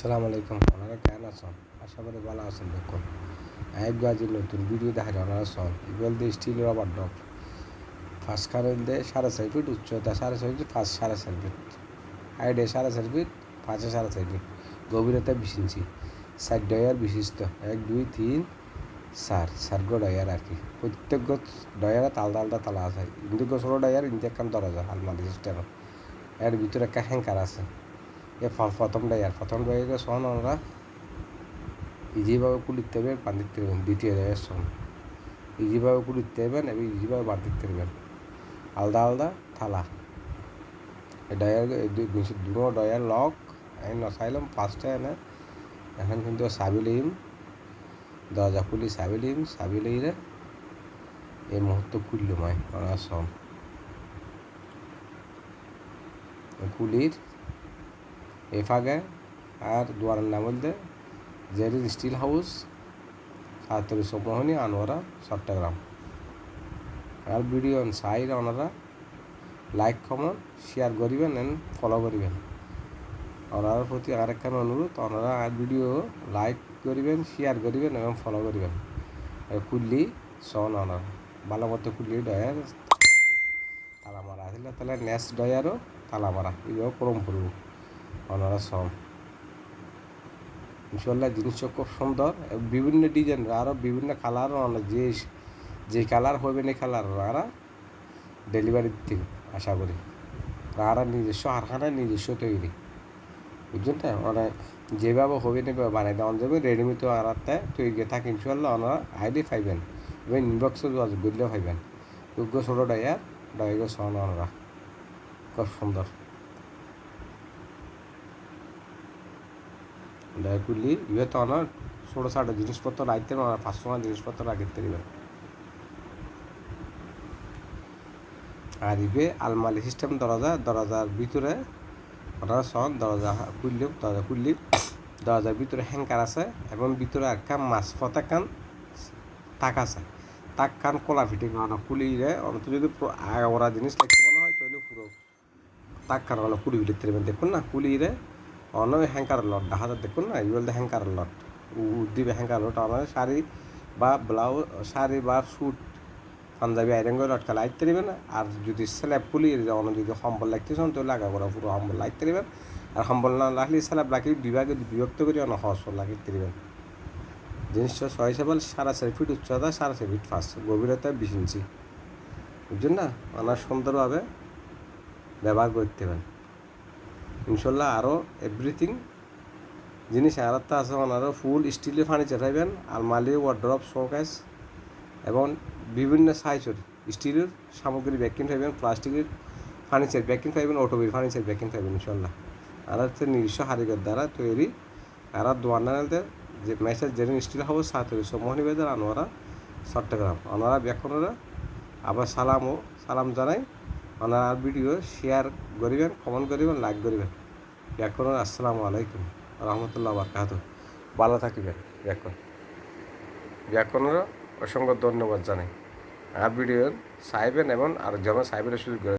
আসসালামু আলাইকুম। আপনারা কেমন আছেন? আশা করি ভালো আছেন। দেখুন একবারই নতুন ভিডিও দেখাই আপনারা সব ইগল দিয়ে স্টিল রবার ডপ ফার্স্ট কারেন্ট দিয়ে 4.5 ফিট উচ্চতা 4.5 ফিট ফার্স্ট 4.5 ফিট হাইটে 4.5 ফিট পাঁচে 4.5 ফিট গভীরতা 20 ইঞ্চি 4 ডয়ার বিশিষ্ট 1 2 3 4 গো ডয়ার আর কি। প্রত্যেক ডয়ারে আলাদা আলাদা তালা আছে। কিন্তু ষোলো ডয়ার ইন্দি একখান দরজা আলমারি সিস্টেম এর ভিতরে একটা হ্যাঙ্কার আছে। এ প্রথম ডয়ারে সন আমরা ইজিভাবে কুলিতে হবে বাঁধ দিতে পারবেন। দ্বিতীয় ডয়ার সন ইজিভাবে কুলিতে হবেন এবং ইজিভাবে বাঁধ দিতে পারবেন। আলাদা আলাদা থালা ডয়ার দুটো ডয়ার লক আমি নসাইলাম ফার্স্টে এনে এখন কিন্তু সাবিলিম দরজা খুলি সাবিলিরে এই মুহূর্ত খুললাম আমরা সন কুলির এ ফাগে আর দুয়ারের নাম বলতে জেরিন স্টিল হাউস 37 মোহনী আনোয়ারা চট্টগ্রাম। আর ভিডিও চাইলে ওনারা লাইক কমেন্ট শেয়ার করিবেন এন্ড ফলো করিবেন। ওনার প্রতি আরেকখান অনুরোধ, ওনারা আর ভিডিও লাইক করিবেন শেয়ার করিবেন এবং ফলো করিবেন। কুল্লি সন ওনারা ভালো মতো কুল্লি ডয়ার তালা মারা আসলে তাহলে নেক্সট ডয়ারও তালা মারা এগুলো ক্রম করব ওনারা সব ইনশাল্লাহ জিনিসটা খুব সুন্দর বিভিন্ন ডিজাইন আরও বিভিন্ন কালার যে কালার হবে না কালার ওরা ডেলিভারি দিতে আশা করি। আর নিজস্ব কারখানায় নিজস্ব তৈরি বুঝছেন না মানে যেভাবে হবে না বানাই দেওয়া যাবে রেডিমেড আর তৈরি থাকে ইনশাল্লাহ ওনারা আইডি পাইবেন এবং ইনবক্সে যোগাযোগ করলেও পাইবেন। যোগ্য ষোলো ডয়ার সন ওনারা খুব সুন্দর ডয়ার করলি ইয়ে তো ওনার ছোটো ছাটো জিনিসপত্র রাখতে ওনারা 500 টাকা জিনিসপত্র রাখতে দেবেন। আর ইবে আলমারি সিস্টেম দরজার ভিতরে ওনারা সন দরজা খুললি দরজার ভিতরে হ্যাঙ্কার আছে এবং ভিতরে একটা মাঝপথ একখান তাক আছে। তাক কান কলা ফিটিং খুলিরে অন্ত যদি ওরা জিনিস লাগতে মনে হয় তাহলে পুরো তাক কান কুলি ফিটিতে দেবেন। দেখুন না কুলিরে অন্য হ্যাঙ্কার লট দেখা যায় দেখুন না এগুলো হ্যাঙ্কার লট দিবে হ্যাঙ্কার লট আমাদের শাড়ি বা ব্লাউজ শাড়ি বা স্যুট পাঞ্জাবি আইরন করে লটকা লাইতে দেবেন। আর যদি স্ল্যাব খুলি অন্য যদি সম্বল লাগতে চান তাহলে লাগা করা পুরো সম্বল লাগতে দেবেন। আর সম্বল না লাগলে স্ল্যাব লাগলে বিভক্ত করে অন্য সহজ লাগিতে দেবেন। জিনিসটা 6.5 ফিট উচ্চতা 4.5 ফিট ফার্স্ট গভীরতা 20 ইঞ্চি বুঝছেন না অনেক সুন্দরভাবে ব্যবহার করতে পারেন ইনশাল্লাহ। আরও এভরিথিং জিনিস আরেকটা আছে ওনারও ফুল স্টিলের ফার্নিচার পাইবেন আলমারি ওয়ার্ড্রপ শোকেস এবং বিভিন্ন সাইজের স্টিলের সামগ্রী ব্যাকিং পাইবেন প্লাস্টিকের ফার্নিচার ব্যাকিং পাইবেন অটোবির ফার্নিচার ব্যাকিং পাইবেন ইনশাল্লাহ। আর হচ্ছে নিজস্ব হারিকের দ্বারা তৈরি আর দোয়ানাদের যে message Zerin still house 37 Mohini বাজার আনোয়ারা চট্টগ্রাম। ওনারা ব্যাকরণরা আবার সালাম জানাই। ওনারা ভিডিও শেয়ার করিবেন কমেন্ট করিবেন লাইক করিবেন। ব্যাকরণ আসসালামু আলাইকুম রহমতুল্লাহ বারকাতুহু ভালো থাকিবেন। ব্যাকরণরা অসংখ্য ধন্যবাদ জানাই। আর ভিডিও চাইবেন এবং আর যেন সাইবের সুযোগ